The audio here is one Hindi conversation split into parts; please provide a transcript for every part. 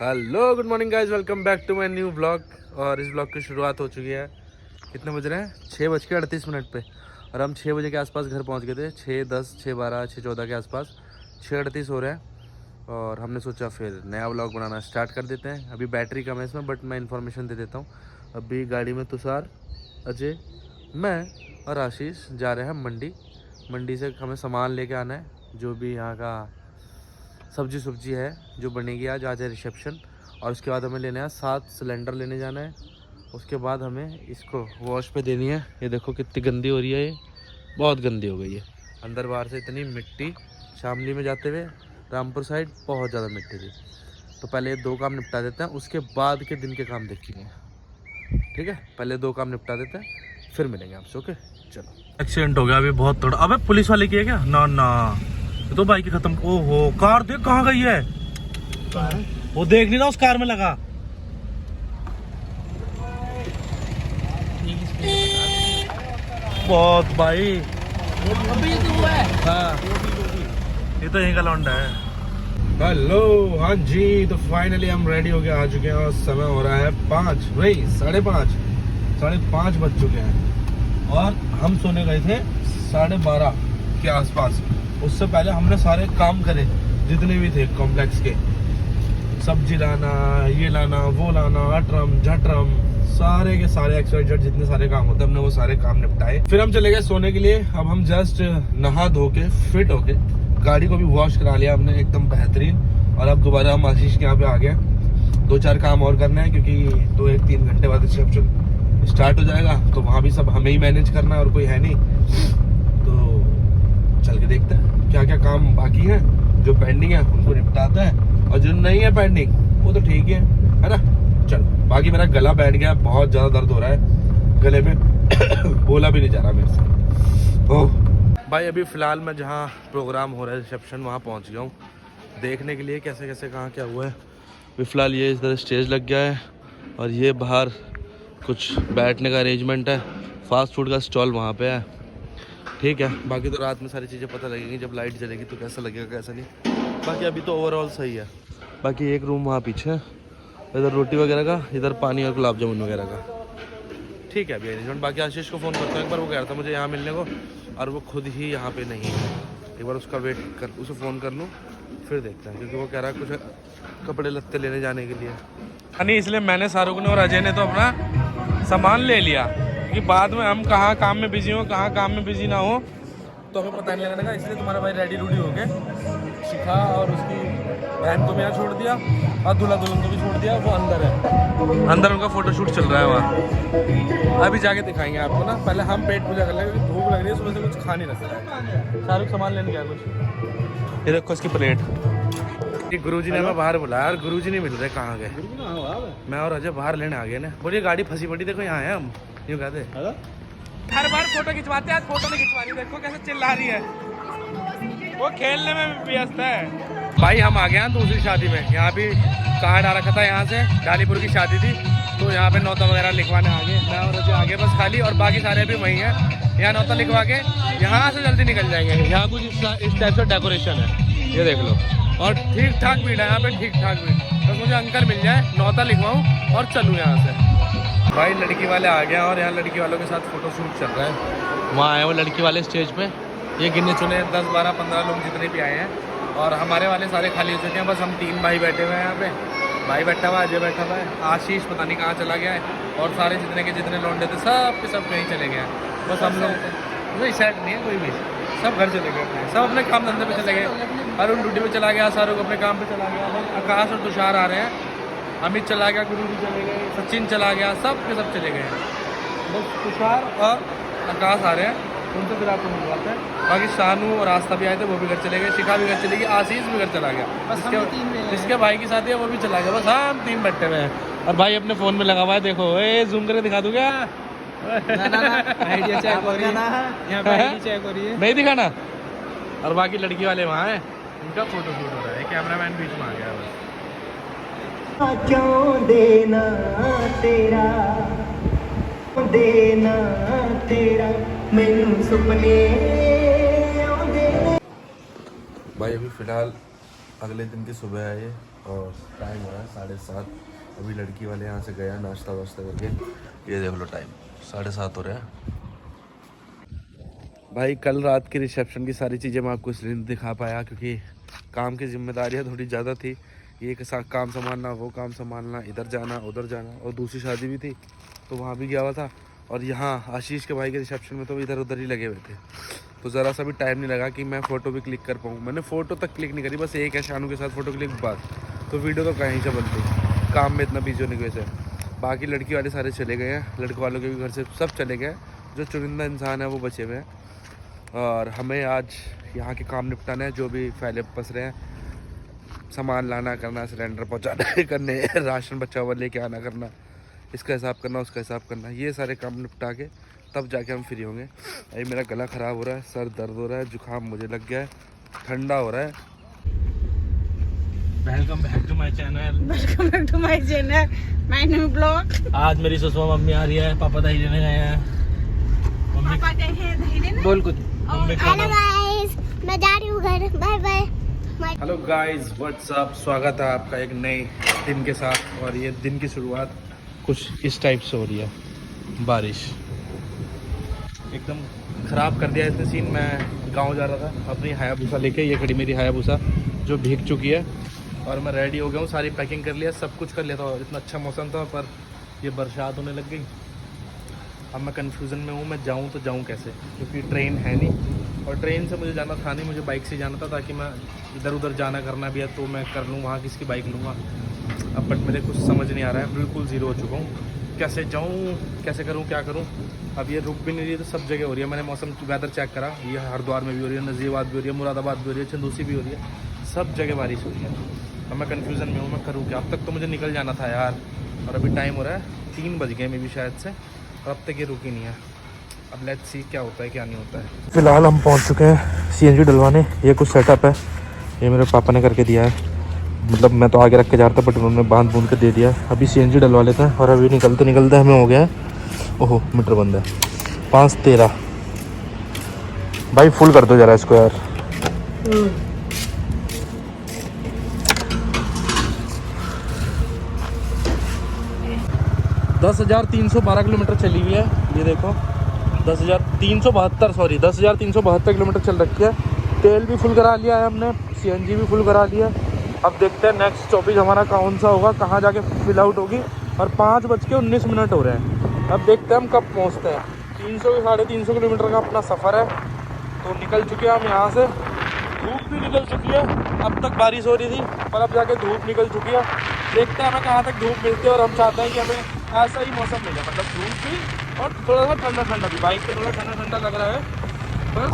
Hello good morning guys, welcome back to my new blog. और इस ब्लॉग की शुरुआत हो चुकी है। कितने बज रहे हैं? 6:38 पे। और हम 6 बजे के आसपास घर पहुंच गए थे। 6:10, 6:12, 6:14 के आसपास 6:38 हो रहे हैं। और हमने सोचा फिर नया ब्लॉग बनाना स्टार्ट कर देते हैं। अभी बैटरी कम है इसमें, बट मैं इन्फॉर्मेशन दे देता हूँ। अभी गाड़ी में तुषार, अजय, मैं और आशीष जा रहे हैं मंडी। मंडी से हमें सामान लेके आना है, जो भी यहाँ का सब्जी है जो बनेगी आज है रिसेप्शन। और उसके बाद हमें लेना है 7 सिलेंडर लेने जाना है। उसके बाद हमें इसको वॉश पे देनी है। ये देखो कितनी गंदी हो रही है, ये बहुत गंदी हो गई है। अंदर बाहर से इतनी मिट्टी। शामली में जाते हुए रामपुर साइड बहुत ज़्यादा मिट्टी थी। तो पहले ये 2 काम निपटा देते हैं, उसके बाद के दिन के काम देखेंगे। ठीक है, पहले 2 काम निपटा देते हैं, फिर मिलेंगे आपसे। ओके चलो। एक्सीडेंट हो गया अभी, बहुत तोड़ा। अबे पुलिस वाले किए क्या? ना ना, तो बाइक ही खत्म। ओहो, कार देख कहाँ गई है। वो देख नहीं रहा, उस कार में लगा। बहुत भाई। हाँ, ये तो यहीं का लौंडा है। हेलो, हाँ जी, तो फाइनली हम रेडी हो गए, आ चुके हैं। और समय हो रहा है 5 नहीं 5:30 बज चुके हैं। और हम सोने गए थे 12:30 के आसपास। उससे पहले हमने सारे काम करे जितने भी थे कॉम्प्लेक्स के। सब्जी लाना, ये लाना, वो लाना, अटरम झटरम, सारे के सारे एक्सवाइजेड जितने सारे काम होते हैं, हमने वो सारे काम निपटाए। फिर हम चले गए सोने के लिए। अब हम जस्ट नहा धो के फिट होके गाड़ी को भी वॉश करा लिया हमने एकदम बेहतरीन। और अब दोबारा हम आशीष के यहाँ पे आ गए। 2-4 काम और करना है, क्योंकि 2-3 घंटे बाद रिसेप्शन स्टार्ट हो जाएगा। तो वहाँ भी सब हमें ही मैनेज करना है और कोई है नहीं। तो चल के देखते हैं क्या क्या काम बाकी है। जो पेंडिंग है उनको निपटाते हैं, और जो नहीं है पेंडिंग वो तो ठीक है ना। चल, बाकी मेरा गला बैठ गया, बहुत ज्यादा दर्द हो रहा है गले में। बोला भी नहीं जा रहा मेरे से। ओह भाई, अभी फिलहाल मैं जहाँ प्रोग्राम हो रहा है रिसेप्शन, वहाँ पहुँच गया हूँ देखने के लिए कैसे कैसे कहाँ क्या हुआ है। अभी फिलहाल ये इधर स्टेज लग गया है, और ये बाहर कुछ बैठने का अरेंजमेंट है। फास्ट फूड का स्टॉल वहाँ पे है। ठीक है, बाकी तो रात में सारी चीज़ें पता लगेंगी जब लाइट जलेगी, तो कैसा लगेगा कैसा नहीं। बाकी अभी तो ओवरऑल सही है। बाकी एक रूम वहाँ पीछे, इधर रोटी वगैरह का, इधर पानी और गुलाब जामुन वगैरह का। ठीक है अभी अरेंजमेंट। बाकी आशीष को फ़ोन करता हूँ एक बार, वो कह रहा था मुझे यहाँ मिलने को, और वो खुद ही यहाँ पे नहीं है। एक बार उसका वेट कर, उसे फ़ोन कर लूँ फिर देखते हैं, क्योंकि वो कह रहा है कुछ कपड़े लत्ते लेने जाने के लिए। नहीं, इसलिए मैंने, शाहरुख ने और अजय ने तो अपना सामान ले लिया, कि बाद में हम कहाँ काम में बिजी हो, कहाँ काम में बिजी ना हो, तो हमें पता नहीं लगने का। इसलिए तुम्हारा भाई रेडी रूडी हो गए, शिखा और उसकी बहन को भी यहाँ छोड़ दिया, और दूल्हा दुल्हन को भी छोड़ दिया। वो अंदर है, अंदर उनका फोटोशूट चल रहा है वहाँ। अभी जाके दिखाएंगे आपको ना। पहले हम पेट पूजा कर लेंगे, क्योंकि भूख लग रही है, सुबह से कुछ खा नहीं रखा। शाहरुख सामान लेने गया कुछ। ये देखो इसकी प्लेट। गुरुजी ने हमें बाहर बुलाया, और गुरुजी नहीं मिल रहे, कहाँ गए? मैं और अजय बाहर लेने आ गए ना। बोलिए गाड़ी फंसी पड़ी, देखो यहाँ है हम, यूँ कहते। हर बार फोटो खिंचवाते हैं, आज फोटो नहीं खिंचवानी। देखो कैसे चिल्ला रही है, वो खेलने में व्यस्त है। भाई हम आ गए हैं दूसरी शादी में। यहाँ भी कार्ड आ रखा था, यहाँ से डालीपुर की शादी थी, तो यहाँ पे नौता वगैरह लिखवाने आ गए। मैं और अजय आगे बस खाली, और बाकी सारे भी वहीं हैं। यहाँ नौता लिखवा के यहाँ से जल्दी निकल जाएंगे। यहाँ कुछ इस टाइप से डेकोरेशन है, ये देख लो। और ठीक ठाक भीड़ है यहाँ पे, ठीक ठाक भीड़। बस मुझे अंकल मिल जाए, नौता लिखवाऊँ और चलूँ यहाँ से। भाई लड़की वाले आ गए, और यहाँ लड़की वालों के साथ फोटोशूट चल रहा है। वहाँ आए वो लड़की वाले स्टेज पे। ये गिने चुने 10, 12, 15 लोग जितने भी आए हैं, और हमारे वाले सारे खाली हो चुके हैं। बस हम 3 भाई बैठे हुए हैं यहाँ पे। भाई बैठा हुआ है, अजय बैठा हुआ है, आशीष पता नहीं कहाँ चला गया है, और सारे जितने के जितने लौंडे थे सब के सब कहीं चले गए हैं। बस हम लोग कोई सेट नहीं है, कोई भी, सब घर चले गए, सब अपने काम धंधे पे चले गए। अरुण ड्यूटी पे चला गया, शाहरुख अपने काम पे चला गया, आकाश और तुषार आ रहे हैं, अमित चला गया, गुरु भी चले गए, सचिन चला गया, सब के सब चले गए हैं। बस तुषार और आकाश आ रहे हैं, उनसे फिर आपको मिलवाते हैं। बाकी शानू और आस्था भी आए थे, वो भी घर चले गए, शिखा भी घर चली गई, आशीष भी घर चला गया, जिसके भाई की शादी है वो भी चला गया। बस हम 3 बैठे हुए हैं, और भाई अपने फ़ोन में लगा हुआ है। देखो, जूम करके दिखा दूँ क्या? आइडिया चेक हो रही है, यहाँ पे आईडी चेक हो रही है, नहीं दिखाना। और बाकी लड़की वाले वहाँ हैं, उनका फोटो शूट हो रहा है। कैमरामैन बीच में आ गया है। क्यों देना तेरा, देना तेरा मैनू सुपने। भाई अभी फ़िलहाल अगले दिन की सुबह है ये, और टाइम हो रहा है 7:30। अभी लड़की वाले यहाँ से गया नाश्ता वाश्ता करके। ये देख लो टाइम 7:30 हो रहा है। भाई कल रात की रिसेप्शन की सारी चीज़ें मैं आपको इसलिए नहीं दिखा पाया क्योंकि काम की जिम्मेदारियाँ थोड़ी ज़्यादा थी। ये एक साथ काम संभालना, वो काम संभालना, इधर जाना उधर जाना, और दूसरी शादी भी थी तो वहाँ भी गया हुआ था। और यहाँ आशीष के भाई के रिसेप्शन में तो इधर उधर ही लगे हुए थे, तो ज़रा सा भी टाइम नहीं लगा कि मैं फ़ोटो भी क्लिक कर पाऊँ। मैंने फ़ोटो तक क्लिक नहीं करी, बस एक है शानू के साथ फ़ोटो क्लिक बात, तो वीडियो तो कहीं से बनती, काम में इतना बिजी होने की वजह से। बाकी लड़की वाले सारे चले गए हैं, लड़के वालों के भी घर से सब चले गए, जो चुनिंदा इंसान है वो बचे हुए हैं। और हमें आज यहाँ के काम निपटाना है, जो भी फैले पस रहे हैं, सामान लाना करना, सिलेंडर पहुँचाना करने, राशन बचा हुआ लेके आना करना, इसका हिसाब करना उसका हिसाब करना, ये सारे काम निपटा के तब जाके हम फ्री होंगे। अभी मेरा गला ख़राब हो रहा है, सर दर्द हो रहा है, जुकाम मुझे लग गया है, ठंडा हो रहा है। Welcome back to my channel. Welcome back to my channel, my new blog. आज मेरी ससुर मम्मी आ रही है, पापा दही देने गए हैं। मम्मी पापा गए हैं दही देने। बोल कुछ। मम्मी हेलो गाइस, मैं जा रही हूँ घर, bye bye. Hello guys, what's up, स्वागत है आपका एक नए दिन के साथ। और ये दिन की शुरुआत कुछ इस टाइप से हो रही है, बारिश एकदम ख़राब कर दिया इसने सीन। मैं गांव जा रहा था अपनी हायाबुसा लेके, ये खड़ी मेरी हायाबुसा जो भीग चुकी है, और मैं रेडी हो गया हूँ, सारी पैकिंग कर लिया, सब कुछ कर लिया था। इतना अच्छा मौसम था पर ये बरसात होने लग गई। अब मैं कन्फ्यूज़न में हूँ, मैं जाऊँ तो जाऊँ कैसे, क्योंकि ट्रेन है नहीं, और ट्रेन से मुझे जाना था नहीं, मुझे बाइक से जाना था, ताकि मैं इधर उधर जाना करना भी है तो मैं कर लूँ, वहाँ किसकी बाइक लूँगा। अब बट मेरे कुछ समझ नहीं आ रहा है, बिल्कुल ज़ीरो हो चुका हूँ, कैसे जाऊँ कैसे करूँ क्या करूँ। अब ये रुक भी नहीं रही है, तो सब जगह हो रही है। मैंने मौसम वेदर चेक करा, ये हरिद्वार में भी हो रही है, नजीबाद भी हो रही है, मुरादाबाद भी हो रही है, चंदूसी भी हो रही है, सब जगह बारिश हो रही है। अब मैं कन्फ्यूज़न में हूँ, मैं करूँ क्या। अब तक तो मुझे निकल जाना था यार, और अभी टाइम हो रहा है 3 बज गए में भी शायद से, और अब तक ये रुकी नहीं है। अब लेट्स सी क्या होता है क्या नहीं होता है। फिलहाल हम पहुंच चुके हैं सीएनजी डलवाने। ये कुछ सेटअप है, ये मेरे पापा ने करके दिया है, मतलब मैं तो आगे रख के जा रहा था बट उन्होंने बांध बूंद के दे दिया। अभी सीएनजी डलवा लेते हैं, और अभी निकलते निकलते हमें हो गया है, ओहो मीटर बंद है, 5:13। भाई फुल कर दो ज़रा इसको यार। 10,312 किलोमीटर चली हुई है, ये देखो 10,372 सॉरी 10,372 किलोमीटर चल रखी है। तेल भी फुल करा लिया है हमने, सीएनजी भी फुल करा लिया। अब देखते हैं नेक्स्ट स्टॉपेज हमारा कौन सा होगा, कहाँ जाके फिल आउट होगी। और 5:19 हो रहे हैं, अब देखते हैं हम कब पहुँचते हैं। 300 से 350 किलोमीटर का अपना सफ़र है, तो निकल चुके हैं हम यहाँ से। धूप भी निकल चुकी है, अब तक बारिश हो रही थी पर अब जाके धूप निकल चुकी है। देखते हैं हमें कहाँ तक धूप मिलती है, और हम चाहते हैं कि हमें ऐसा ही मौसम मिले, मतलब धूप भी और थोड़ा सा ठंडा ठंडा भी। बाइक पे थोड़ा ठंडा ठंडा लग रहा है पर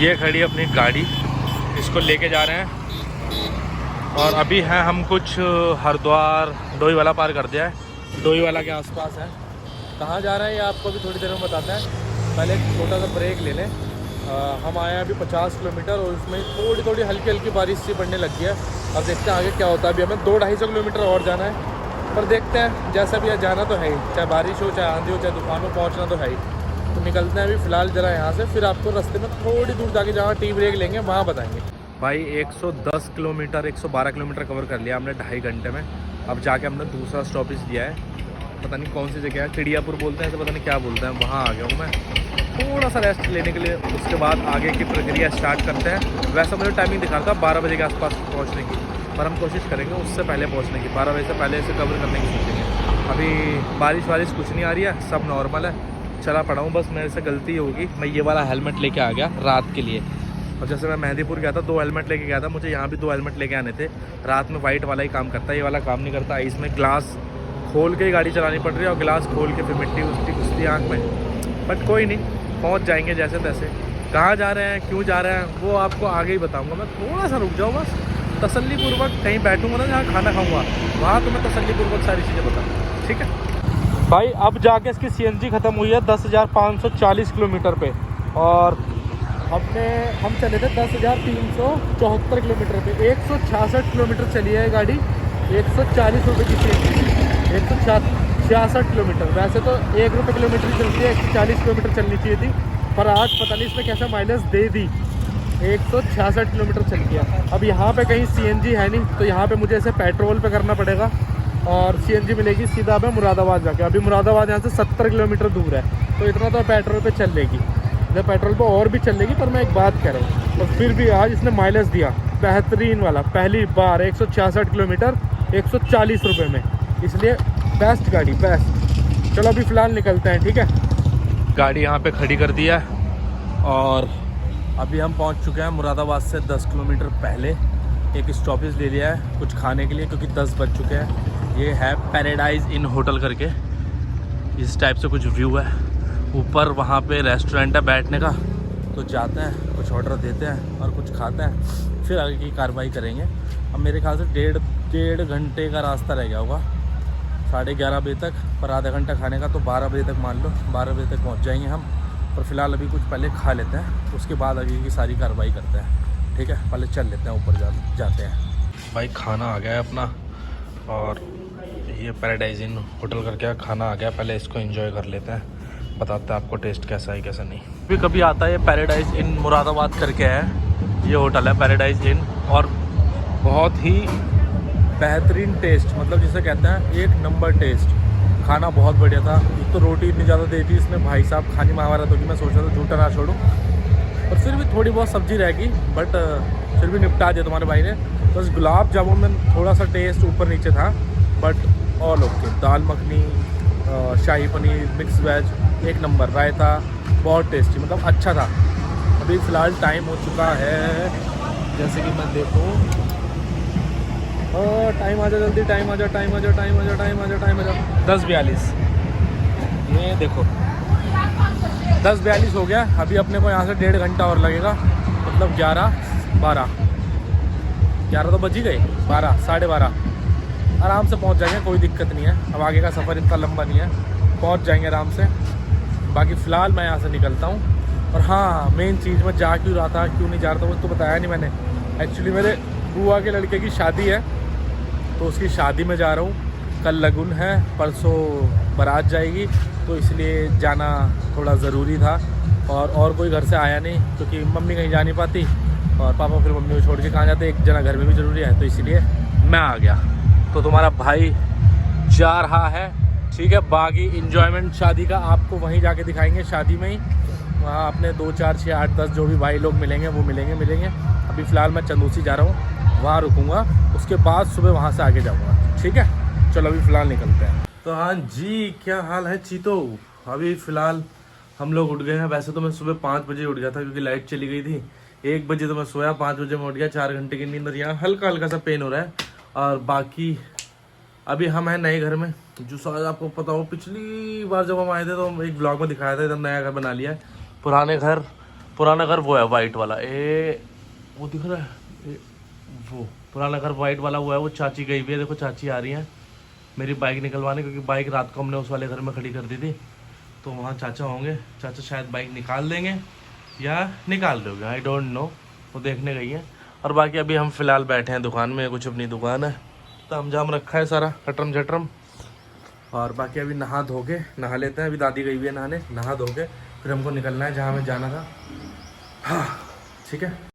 ये खड़ी अपनी गाड़ी, इसको लेके जा रहे हैं। और अभी हैं हम कुछ हरिद्वार, डोईवाला पार कर दिया है, डोईवाला के आसपास है। कहाँ जा रहे हैं ये आपको भी थोड़ी देर में बताते हैं, पहले एक छोटा सा ब्रेक ले लें। हम आए हैं अभी 50 किलोमीटर, और उसमें थोड़ी थोड़ी हल्की हल्की बारिश सी पड़ने लगी है। अब देखते हैं आगे क्या होता है। अभी हमें 200-250 किलोमीटर और जाना है, पर देखते हैं जैसा भी है, जाना तो है ही, चाहे बारिश हो चाहे आंधी हो चाहे तूफान हो, पहुँचना तो है ही। तो निकलते हैं अभी फ़िलहाल ज़रा यहाँ से, फिर आपको रास्ते में थोड़ी दूर जाके जहाँ टी ब्रेक लेंगे वहाँ बताएंगे। भाई 110 किलोमीटर 112 किलोमीटर कवर कर लिया हमने 2.5 घंटे में। अब जाके हमने दूसरा स्टॉपेज लिया है, पता नहीं कौन सी जगह है, चिड़ियापुर बोलते हैं, तो पता नहीं क्या बोलते हैं, वहाँ आ गया हूँ मैं थोड़ा सा रेस्ट लेने के लिए। उसके बाद आगे की प्रक्रिया स्टार्ट करते हैं। वैसा मुझे टाइमिंग दिखा था 12 बजे के आसपास पहुँचने की, पर हम कोशिश करेंगे उससे पहले पहुँचने की, 12 बजे से पहले इसे कवर करने की सोचेंगे। अभी बारिश वारिश कुछ नहीं आ रही है, सब नॉर्मल है, चला पड़ा हूँ। बस मेरे से गलती होगी, मैं ये वाला हेलमेट लेके आ गया रात के लिए। और जैसे मैं मेहंदीपुर गया था 2 हेलमेट लेके गया था, मुझे यहाँ भी 2 हेलमेट लेके आने थे। रात में वाइट वाला ही काम करता है, ये वाला काम नहीं करता। इसमें ग्लास खोल के ही गाड़ी चलानी पड़ रही है, और ग्लास खोल के फिर मिट्टी उठती घुसती आँख में। बट कोई नहीं, पहुँच जाएंगे जैसे तैसे। कहाँ जा रहे हैं क्यों जा रहे हैं वो आपको आगे ही बताऊँगा। मैं थोड़ा सा रुक जाऊँ, बस तसल्लीपूर्वक कहीं बैठूँगा ना जहाँ खाना खाऊँगा, वहाँ तो मैं तसल्लीपूर्वक सारी चीज़ें बताऊँगा, ठीक है भाई। अब जाके इसकी सीएनजी ख़त्म हुई है 10,540 किलोमीटर पे, और हम चले थे 10,374 किलोमीटर पे। 166 किलोमीटर चली है गाड़ी, 140 रुपये की सीएनजी, 166 किलोमीटर। वैसे तो 1 रुपये किलोमीटर चलती है, 140 किलोमीटर चलनी चाहिए थी, पर आज पता नहीं इसने कैसा माइलेज दे दी। 166 किलोमीटर चल गया। अब यहाँ पे कहीं CNG है नहीं, तो यहाँ पे मुझे ऐसे पेट्रोल पे करना पड़ेगा और CNG मिलेगी सीधा मैं मुरादाबाद जाके। अभी मुरादाबाद यहाँ से 70 किलोमीटर दूर है, तो इतना तो पेट्रोल पे चल लेगी। जब पेट्रोल पे और भी चल लेगी, पर मैं एक बात कह रहा हूँ, और फिर भी आज इसने माइलेज दिया बेहतरीन वाला, पहली बार 166 किलोमीटर 140 रुपये में, इसलिए बेस्ट गाड़ी, बेस्ट। चलो अभी फ़िलहाल निकलते हैं, ठीक है। गाड़ी यहाँ पे खड़ी कर दिया और अभी हम पहुँच चुके हैं मुरादाबाद से 10 किलोमीटर पहले। एक स्टॉपेज ले लिया है कुछ खाने के लिए, क्योंकि 10 बज चुके हैं। ये है पैराडाइज इन होटल करके, इस टाइप से कुछ व्यू है। ऊपर वहाँ पे रेस्टोरेंट है बैठने का, तो जाते हैं, कुछ ऑर्डर देते हैं और कुछ खाते हैं, फिर आगे की कार्रवाई करेंगे। अब मेरे ख्याल से डेढ़ घंटे का रास्ता रह गया होगा, 11:30 बजे तक, पर आधा घंटा खाने का, तो 12 बजे तक मान लो, 12 बजे तक पहुँच जाएंगे हम। पर फिलहाल अभी कुछ पहले खा लेते हैं, उसके बाद आगे की सारी कार्रवाई करते हैं, ठीक है। पहले चल लेते हैं, ऊपर जाते हैं। भाई खाना आ गया है अपना, और ये पैराडाइज इन होटल करके खाना आ गया, पहले इसको एंजॉय कर लेते हैं, बताते हैं आपको टेस्ट कैसा है कैसा नहीं। भी कभी आता है ये पैराडाइज इन मुरादाबाद करके है, ये होटल है पैराडाइज इन, और बहुत ही बेहतरीन टेस्ट, मतलब जिसे कहते हैं 1 नंबर टेस्ट। खाना बहुत बढ़िया था। एक तो रोटी इतनी ज़्यादा दी थी इसने, भाई साहब खानी महाभारत होगी। मैं सोच रहा था झूठा ना छोड़ूं, और फिर भी थोड़ी बहुत सब्जी रहेगी, बट फिर भी निपटा दिया तुम्हारे भाई ने। बस गुलाब जामुन में थोड़ा सा टेस्ट ऊपर नीचे था, but all okay. Dal makhani, shahi paneer, mix veg 1 number, raita बहुत टेस्टी, मतलब अच्छा था। अभी फ़िलहाल टाइम हो चुका है, जैसे कि मैं देखूँ, टाइम आ जा जल्दी, टाइम आ जा 10:42। ये देखो 10:42 हो गया। अभी अपने को यहाँ से 1.5 घंटा और लगेगा, मतलब 11 तो बज ही गए, 12, 12:30 आराम से पहुँच जाएंगे, कोई दिक्कत नहीं है। अब आगे का सफ़र इतना लंबा नहीं है, पहुँच जाएंगे आराम से। बाकी फ़िलहाल मैं यहाँ से निकलता हूँ। और हाँ, मेन चीज़ मैं जा क्यों रहा था, क्यों नहीं जा रहा था, वो तो बताया नहीं मैंने। एक्चुअली मेरे बुआ के लड़के की शादी है, तो उसकी शादी में जा रहा हूँ। कल लगन है, परसों बारात जाएगी, तो इसलिए जाना थोड़ा ज़रूरी था। और कोई घर से आया नहीं, क्योंकि मम्मी कहीं जा नहीं पाती, और पापा फिर मम्मी को छोड़ के कहाँ जाते, एक जना घर में भी ज़रूरी है, तो इसलिए मैं आ गया। तो तुम्हारा भाई जा रहा है, ठीक है। बाकी इन्जॉयमेंट शादी का आपको वहीं जाके दिखाएंगे, शादी में ही। वहाँ अपने 2, 4, 6, 8, 10 जो भी भाई लोग मिलेंगे वो मिलेंगे। अभी फ़िलहाल मैं चंदूसी जा रहा हूँ, वहाँ रुकूँगा, उसके बाद सुबह वहाँ से आगे जाऊँगा, ठीक है। चलो अभी फ़िलहाल निकलते हैं। तो हाँ जी, क्या हाल है चीतो? अभी फ़िलहाल हम लोग उठ गए हैं। वैसे तो मैं सुबह 5 बजे उठ गया था, क्योंकि लाइट चली गई थी। 1 बजे तो मैं सोया, 5 बजे मैं उठ गया। 4 घंटे की नींद, और यहाँ हल्का सा पेन हो रहा है। और बाकी अभी हम हैं नए घर में, जो शायद आपको पता हो, पिछली बार जब हम आए थे तो एक ब्लॉग में दिखाया था, इधर नया घर बना लिया है। पुराना घर वो है वाइट वाला, वो दिख रहा है, वो पुराना घर वाइट वाला वो है। वो चाची गई भी है, देखो चाची आ रही है मेरी बाइक निकलवाने, क्योंकि बाइक रात को हमने उस वाले घर में खड़ी कर दी थी। तो वहाँ चाचा होंगे, चाचा शायद बाइक निकाल देंगे या निकाल दोगे, आई डोंट नो, वो देखने गई है। और बाकी अभी हम फ़िलहाल बैठे हैं दुकान में, कुछ अपनी दुकान है, तामझाम रखा है सारा, कटरम झटरम। और बाकी अभी नहा लेते हैं। अभी दादी गई हुई है नहाने, नहा धो के फिर हमको निकलना है जहाँ हमें जाना था। हाँ ठीक है।